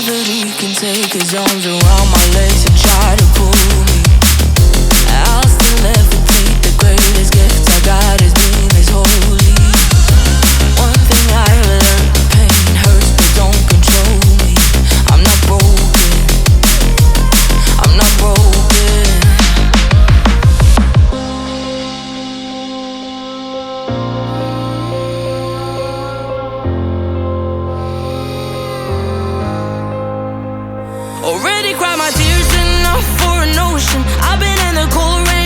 gravity can take his arms around my legs and try to pull me. I'll still levitate. The greatest gift I got is being this holy. One thing I learned, pain hurts but don't control me. I'm not broken, I'm not broken. Already cried my tears enough for an ocean. I've been in the cold rain